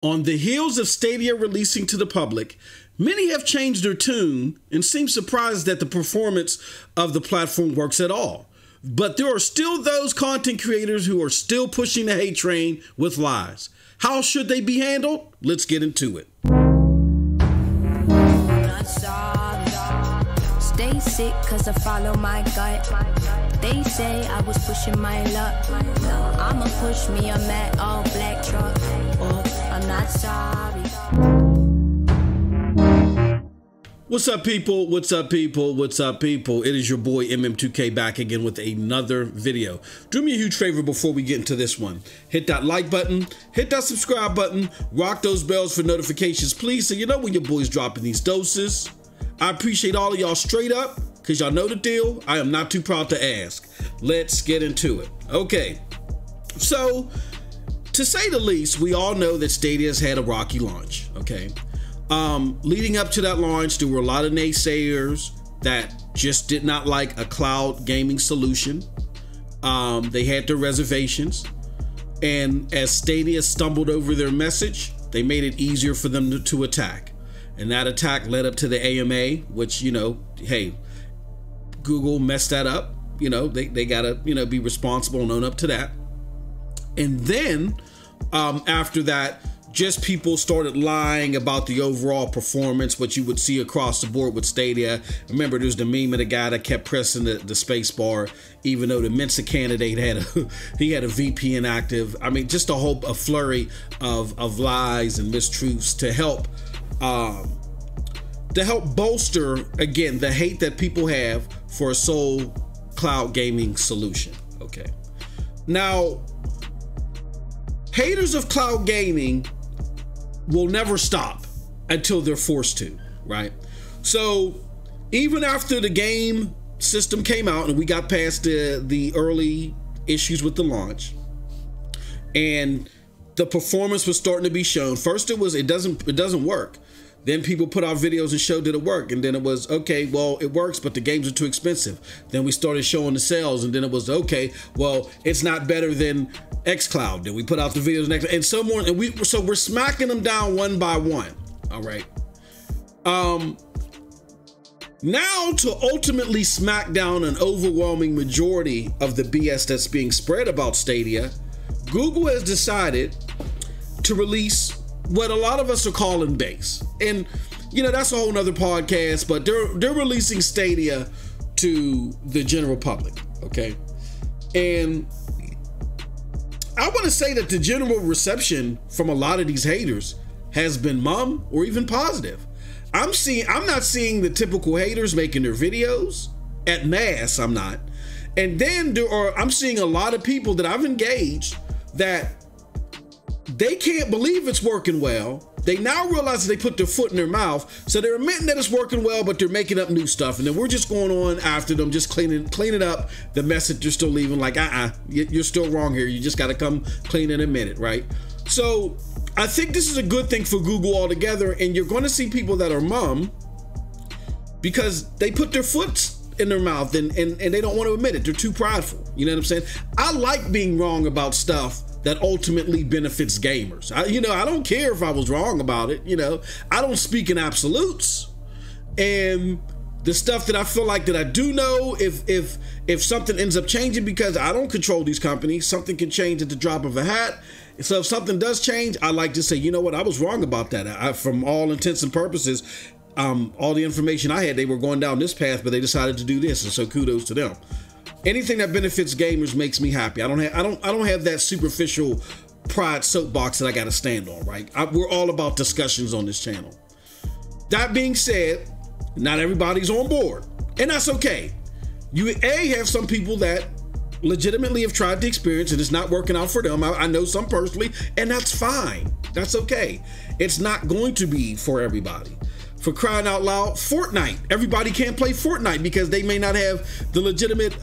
On the heels of Stadia releasing to the public, many have changed their tune and seem surprised that the performance of the platform works at all. But there are still those content creators who are still pushing the hate train with lies. How should they be handled? Let's get into it. Stay sick cause I follow my gut. They say I was pushing my luck. I'ma push me a matte all black truck. Or I'm not sorry. What's up, people? What's up, people? What's up, people? It is your boy MM2K back again with another video. Do me a huge favor before we get into this one. Hit that like button, hit that subscribe button, rock those bells for notifications, please, so you know when your boy's dropping these doses. I appreciate all of y'all straight up, because y'all know the deal. I am not too proud to ask. Let's get into it. Okay, so to say the least, we all know that Stadia's had a rocky launch, okay? Leading up to that launch, there were a lot of naysayers that just did not like a cloud gaming solution. They had their reservations. And as Stadia stumbled over their message, they made it easier for them to attack. And that attack led up to the AMA, which, you know, hey, Google messed that up. You know, they gotta, you know, be responsible and own up to that. And then after that, just people started lying about the overall performance, what you would see across the board with Stadia. Remember, there's the meme of the guy that kept pressing the space bar, even though the Mensa candidate had a VPN active. I mean, just a flurry of lies and mistruths to help bolster, again, the hate that people have for a sole cloud gaming solution. Okay. Now, haters of cloud gaming will never stop until they're forced to, right? So even after the game system came out and we got past the early issues with the launch and the performance was starting to be shown, first it doesn't work. Then people put out videos and showed that it worked. And then it was, okay, well, it works, but the games are too expensive. Then we started showing the sales. And then it was, okay, well, it's not better than xCloud. Then we put out the videos and so more. And so we're smacking them down one by one. All right. Now to ultimately smack down an overwhelming majority of the BS that's being spread about Stadia, Google has decided to release what a lot of us are calling base. And, you know, that's a whole nother podcast, but they're releasing Stadia to the general public, okay? And I want to say that the general reception from a lot of these haters has been mum or even positive. I'm not seeing the typical haters making their videos at mass. I'm not. And then I'm seeing a lot of people that I've engaged that they can't believe it's working well. They now realize that they put their foot in their mouth. So they're admitting that it's working well, but they're making up new stuff. And then we're just going on after them, just cleaning up the message they're still leaving. Like, you're still wrong here. You just got to come clean in a minute, right? So I think this is a good thing for Google altogether. And you're going to see people that are mum because they put their foot in their mouth and they don't want to admit it. They're too prideful. You know what I'm saying? I like being wrong about stuff that ultimately benefits gamers. I don't care if I was wrong about it. You know, I don't speak in absolutes. And the stuff that I feel like that I do know, if something ends up changing, because I don't control these companies, something can change at the drop of a hat. So if something does change, I like to say, you know what, I was wrong about that. From all intents and purposes, all the information I had, they were going down this path, but they decided to do this, and so kudos to them. Anything that benefits gamers makes me happy. I don't have that superficial pride soapbox that I got to stand on, right? We're all about discussions on this channel. That being said, not everybody's on board, and that's okay. You have some people that legitimately have tried the experience and it's not working out for them. I know some personally, and that's fine. That's okay. It's not going to be for everybody. For crying out loud, Fortnite. Everybody can't play Fortnite because they may not have the legitimate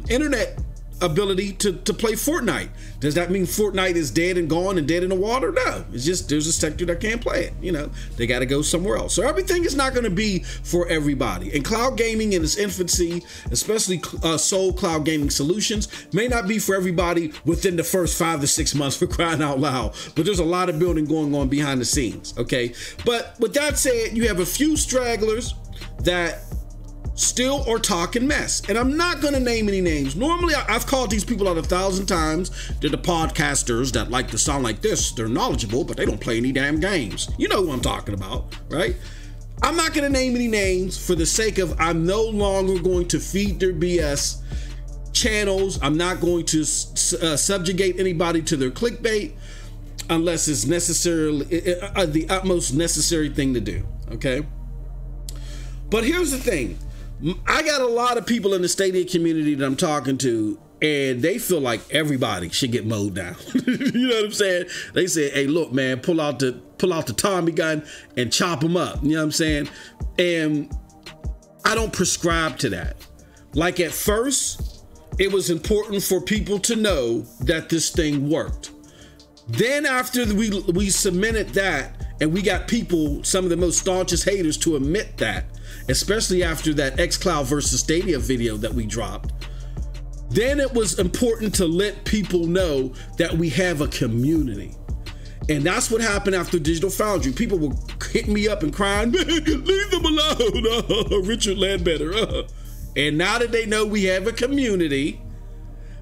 internet ability to play Fortnite. Does that mean Fortnite is dead and gone and dead in the water? No, it's just there's a sector that can't play it. You know, they got to go somewhere else. So everything is not going to be for everybody. And cloud gaming in its infancy, especially Soul Cloud Gaming Solutions, may not be for everybody within the first 5 to 6 months, for crying out loud. But there's a lot of building going on behind the scenes. Okay, but with that said, you have a few stragglers that still are talking mess. And I'm not going to name any names. Normally, I've called these people out 1,000 times. They're the podcasters that like to sound like this. They're knowledgeable, but they don't play any damn games. You know who I'm talking about, right? I'm not going to name any names for the sake of I'm no longer going to feed their BS channels. I'm not going to subjugate anybody to their clickbait unless it's necessarily the utmost necessary thing to do, okay? But here's the thing. I got a lot of people in the Stadia community that I'm talking to, and they feel like everybody should get mowed down. You know what I'm saying? They say, hey, look, man, pull out the Tommy gun and chop them up. You know what I'm saying? And I don't prescribe to that. Like at first, it was important for people to know that this thing worked. Then after we cemented that, and we got people, some of the most staunchest haters, to admit that, especially after that xCloud versus Stadia video that we dropped, then it was important to let people know that we have a community. And that's what happened after Digital Foundry. People were hitting me up and crying, leave them alone, Richard Ledbetter. And now that they know we have a community,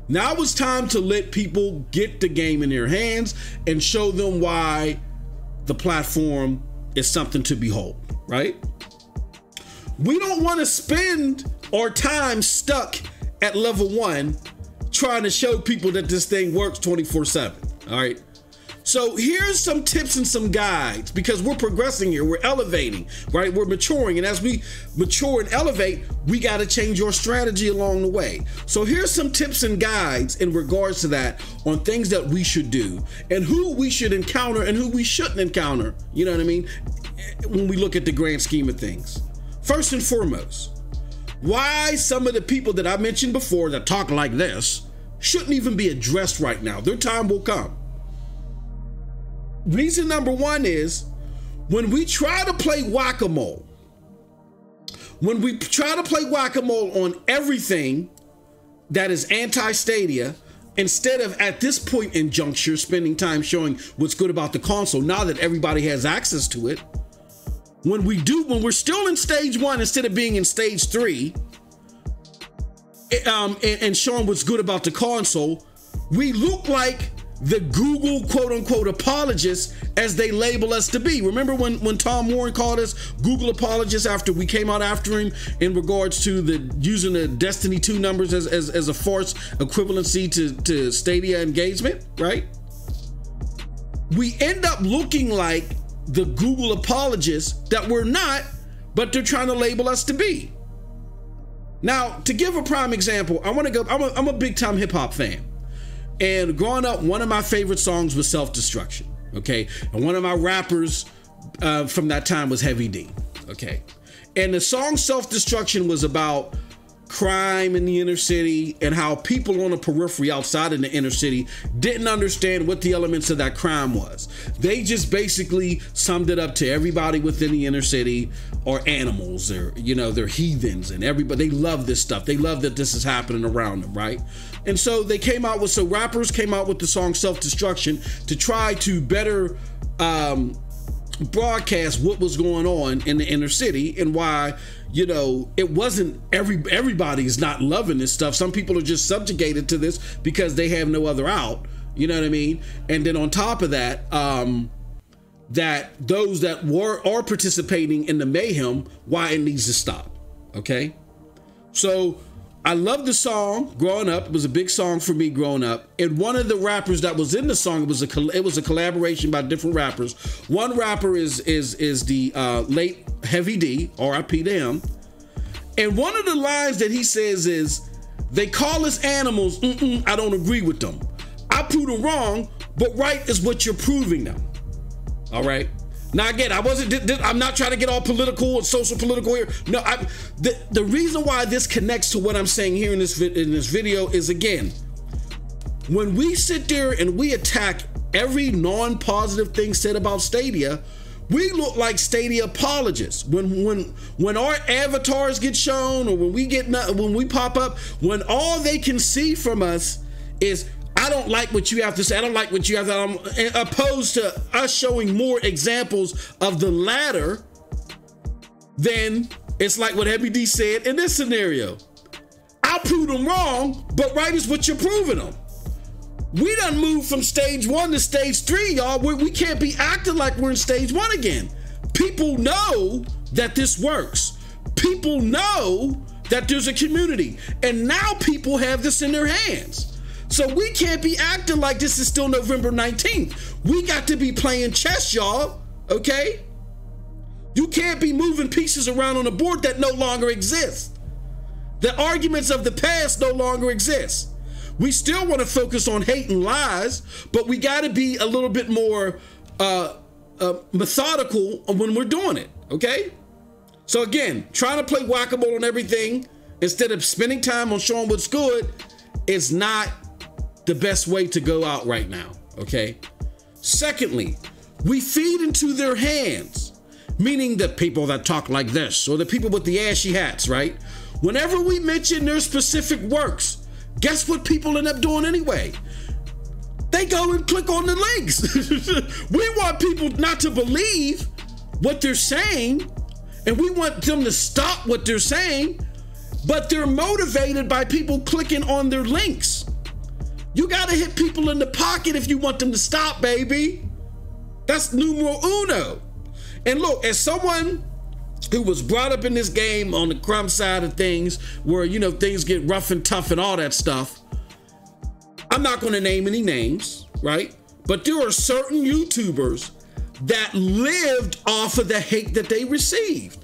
now it's time to let people get the game in their hands and show them why the platform is something to behold, right? We don't want to spend our time stuck at level 1 trying to show people that this thing works 24/7, all right? So here's some tips and some guides, because we're progressing here, we're elevating, right? We're maturing, and as we mature and elevate, we got to change our strategy along the way. So here's some tips and guides in regards to that, on things that we should do and who we should encounter and who we shouldn't encounter, you know what I mean, when we look at the grand scheme of things. First and foremost, why some of the people that I mentioned before that talk like this shouldn't even be addressed right now. Their time will come. Reason number one is, when we try to play whack-a-mole, on everything that is anti-Stadia, instead of at this point in juncture spending time showing what's good about the console, now that everybody has access to it, when we're still in stage 1 instead of being in stage 3, and showing what's good about the console, we look like the Google quote-unquote apologists, as they label us to be. Remember when Tom Warren called us Google apologists after we came out after him in regards to using the Destiny 2 numbers as a force equivalency to Stadia engagement, right? We end up looking like the Google apologists that we're not, but they're trying to label us to be. Now, to give a prime example, I'm a big time hip hop fan. And growing up, one of my favorite songs was Self-Destruction, okay? And one of my rappers from that time was Heavy D, okay? And the song Self-Destruction was about crime in the inner city and how people on the periphery outside in the inner city didn't understand what the elements of that crime was. They just basically summed it up to everybody within the inner city are animals, or, you know, they're heathens, and everybody, they love this stuff. They love that this is happening around them, right? And so rappers came out with the song Self-Destruction to try to better broadcast what was going on in the inner city, and why, you know, it wasn't everybody is not loving this stuff. Some people are just subjugated to this because they have no other out, you know what I mean? And then on top of that, that those that are participating in the mayhem, why it needs to stop, okay? So I love the song growing up. It was a big song for me growing up. And one of the rappers that was in the song, it was a collaboration by different rappers. One rapper is the late Heavy D, R.I.P. to him. And one of the lines that he says is, "They call us animals, I don't agree with them. I prove them wrong, but right is what you're proving them." All right. Now again, I'm not trying to get all political and social political here. No, the reason why this connects to what I'm saying here in this video is, again, when we sit there and we attack every non-positive thing said about Stadia, we look like Stadia apologists. When our avatars get shown, or when we pop up, when all they can see from us is, I don't like what you have to say, I don't like what you have to, opposed to us showing more examples of the latter, then it's like what Heavy D said in this scenario. I'll prove them wrong, but right is what you're proving them. We done moved from stage 1 to stage 3, y'all. We can't be acting like we're in stage 1 again. People know that this works. People know that there's a community. And now people have this in their hands. So we can't be acting like this is still November 19th. We got to be playing chess, y'all. Okay? You can't be moving pieces around on a board that no longer exists. The arguments of the past no longer exist. We still want to focus on hate and lies, but we got to be a little bit more methodical when we're doing it, okay? So again, trying to play whack-a-mole on everything instead of spending time on showing what's good is not the best way to go out right now, okay? Secondly, we feed into their hands, meaning the people that talk like this, or the people with the ashy hats, right? Whenever we mention their specific works, guess what people end up doing anyway? They go and click on the links. We want people not to believe what they're saying, and we want them to stop what they're saying, but they're motivated by people clicking on their links. You gotta hit people in the pocket if you want them to stop, baby. That's numero uno. And look, as someone who was brought up in this game on the crumb side of things, where, you know, things get rough and tough and all that stuff, I'm not going to name any names, right? But there are certain YouTubers that lived off of the hate that they received.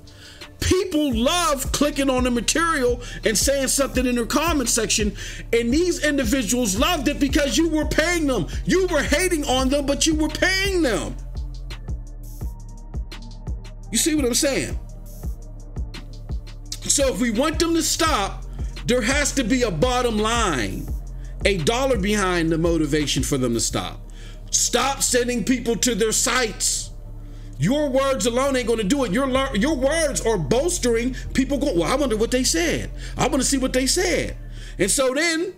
People love clicking on the material and saying something in their comment section, and these individuals loved it because you were paying them. You were hating on them, but you were paying them. You see what I'm saying? So if we want them to stop, there has to be a bottom line, a dollar behind the motivation for them to stop. Stop sending people to their sites. Your words alone ain't going to do it. Your words are bolstering people going, well, I wonder what they said. I want to see what they said. And so then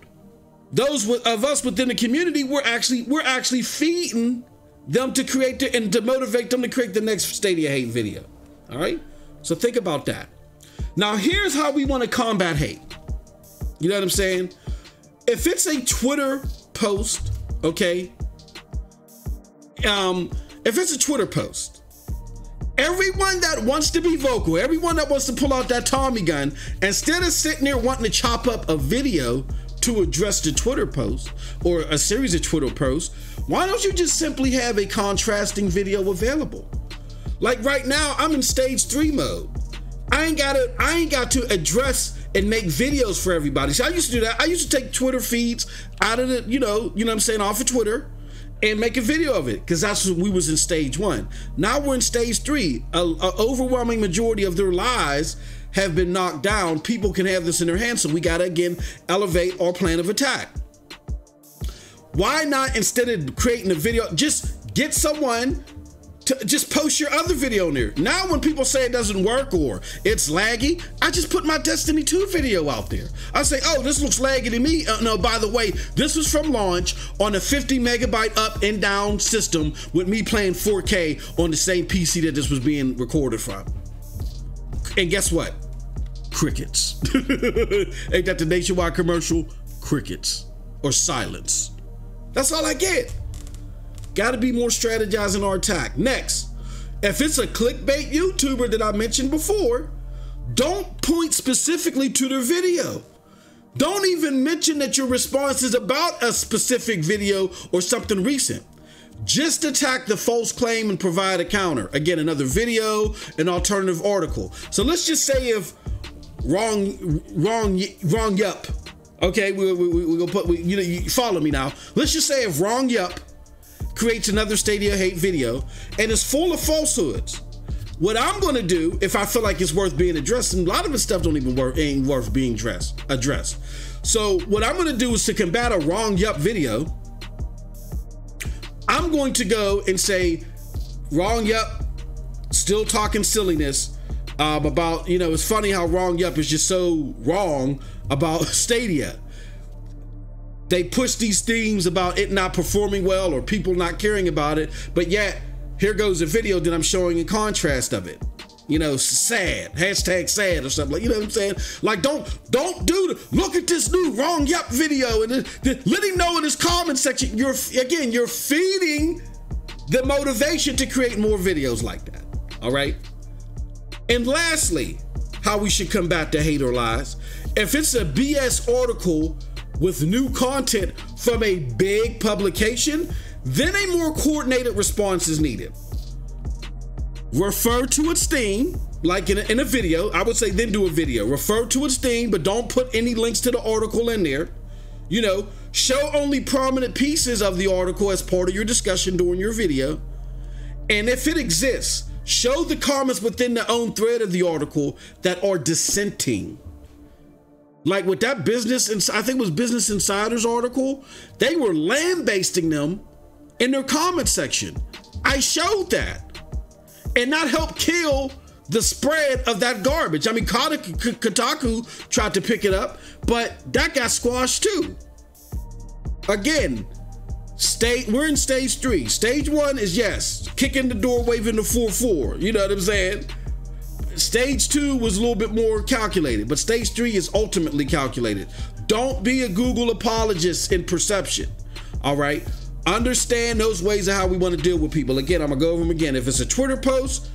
those of us within the community, we're actually feeding them to create and to motivate them to create the next Stadia hate video. All right? So think about that. Now, here's how we want to combat hate. You know what I'm saying? If it's a Twitter post, okay? If it's a Twitter post, everyone that wants to be vocal, everyone that wants to pull out that Tommy gun, instead of sitting there wanting to chop up a video to address the Twitter post or a series of Twitter posts, why don't you just simply have a contrasting video available? Like right now, I'm in stage 3 mode. I ain't got to address and make videos for everybody. So I used to do that. I used to take Twitter feeds out of the, you know what I'm saying, off of Twitter, and make a video of it, because that's what we was in stage 1. Now we're in stage 3. An overwhelming majority of their lies have been knocked down. People can have this in their hands, so we gotta again elevate our plan of attack. Why not, instead of creating a video, just get someone to just post your other video in there? Now when people say it doesn't work or it's laggy, I just put my Destiny 2 video out there. I say, oh, this looks laggy to me. No, by the way, this was from launch on a 50 megabyte up and down system with me playing 4K on the same PC that this was being recorded from. And guess what? Crickets. Ain't that the Nationwide commercial? Crickets. Or silence. That's all I get. Got to be more strategizing our attack. Next, if it's a clickbait YouTuber that I mentioned before, don't point specifically to their video. Don't even mention that your response is about a specific video or something recent. Just attack the false claim and provide a counter. Again, another video, an alternative article. So let's just say if wrong yup. Okay, we're gonna put, you follow me now. Let's just say if wrong yup creates another Stadia hate video and it's full of falsehoods. What I'm going to do, if I feel like it's worth being addressed, and a lot of this stuff ain't worth being addressed. So what I'm going to do is to combat a wrong yup video, I'm going to go and say, wrong yup, still talking silliness about, you know, it's funny how wrong yup is just so wrong about Stadia. They push these themes about it not performing well or people not caring about it, but yet here goes a video that I'm showing in contrast of it. You know, sad, hashtag sad or something, like, you know what I'm saying? Like, don't look at this new wrong yup video and let him know in his comment section. You're feeding the motivation to create more videos like that. All right. And lastly, how we should combat the hate or lies. If it's a BS article with new content from a big publication, then a more coordinated response is needed. Refer to its theme, like in a video. I would say then do a video. Refer to its theme, but don't put any links to the article in there. You know, show only prominent pieces of the article as part of your discussion during your video. And if it exists, show the comments within the own thread of the article that are dissenting. Like with that I think it was Business Insider's article, they were lambasting them in their comment section. I showed that. And not help kill the spread of that garbage. I mean, Kotaku tried to pick it up, but that got squashed too. Again, we're in stage 3. Stage 1 is, yes, kicking the door, waving the 4-4. You know what I'm saying? Stage 2 was a little bit more calculated, but stage 3 is ultimately calculated. Don't be a Google apologist in perception. All right? Understand those ways of how we want to deal with people. Again, I'm gonna go over them again. If it's a Twitter post,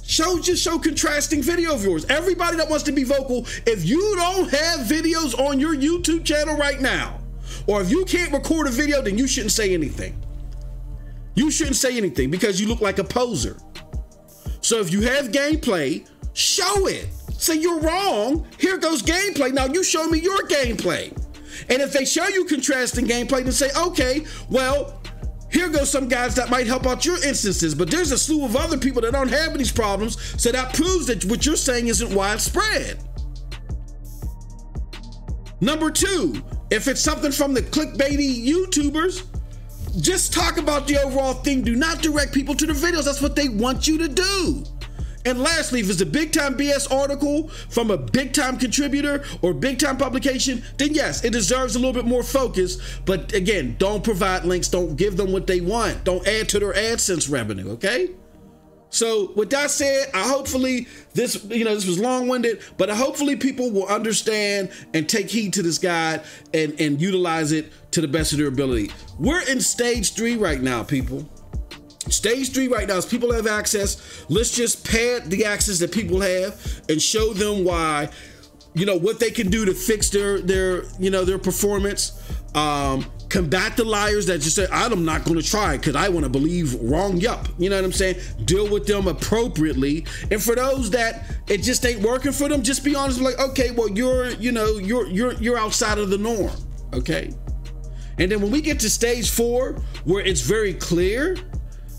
just show contrasting video of yours. Everybody that wants to be vocal, if you don't have videos on your YouTube channel right now, or if you can't record a video, then you shouldn't say anything. You shouldn't say anything because you look like a poser. So if you have gameplay, show it. Say you're wrong. Here goes gameplay. Now you show me your gameplay. And if they show you contrasting gameplay, then say, okay, well, here goes some guys that might help out your instances, but there's a slew of other people that don't have these problems, so that proves that what you're saying isn't widespread. Number 2, if it's something from the clickbaity YouTubers, just talk about the overall thing. Do not direct people to the videos. That's what they want you to do. And lastly, if it's a big time BS article from a big time contributor or big time publication, then yes, it deserves a little bit more focus. But again, don't provide links. Don't give them what they want. Don't add to their AdSense revenue. Okay. So with that said, hopefully this was long-winded, but hopefully people will understand and take heed to this guide and utilize it to the best of their ability. We're in stage 3 right now, people. Stage 3 right now is people have access. Let's just pad the access that people have and show them why, what they can do to fix their performance. Combat the liars that just say, I'm not going to try because I want to believe wrong yup. You know what I'm saying? Deal with them appropriately. And for those that it just ain't working for them, just be honest, like, okay, well, you're outside of the norm. Okay. And then when we get to stage 4, where it's very clear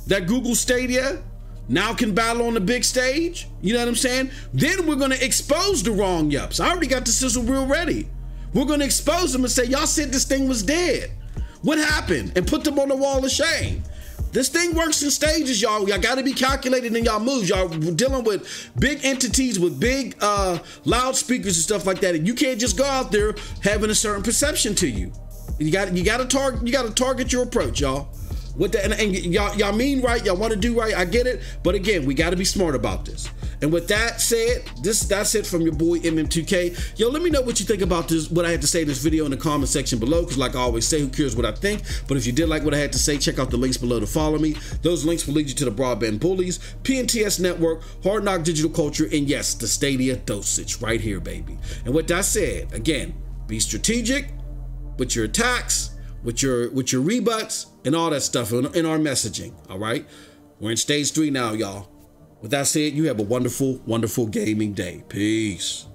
that Google Stadia now can battle on the big stage, you know what I'm saying? Then we're going to expose the wrong yups. I already got the sizzle reel ready. We're going to expose them and say, y'all said this thing was dead. What happened? And put them on the wall of shame. This thing works in stages, y'all. Y'all got to be calculated in y'all moves. Y'all dealing with big entities with big loudspeakers and stuff like that. And you can't just go out there having a certain perception to you. You got to target your approach, y'all. With that, and y'all mean right, y'all want to do right, I get it, but again, we got to be smart about this. And with that said, that's it from your boy MM2K. Yo, let me know what you think about this, what I had to say in this video in the comment section below, because like I always say, who cares what I think? But if you did like what I had to say, check out the links below to follow me. Those links will lead you to the Broadband Bullies, PNTS Network, Hard Knock Digital Culture, and yes, the Stadia dosage right here, baby. And with that said, again, be strategic with your attacks, with your rebuts and all that stuff in our messaging. All right, we're in stage 3 now, y'all. With that said, you have a wonderful, wonderful gaming day. Peace.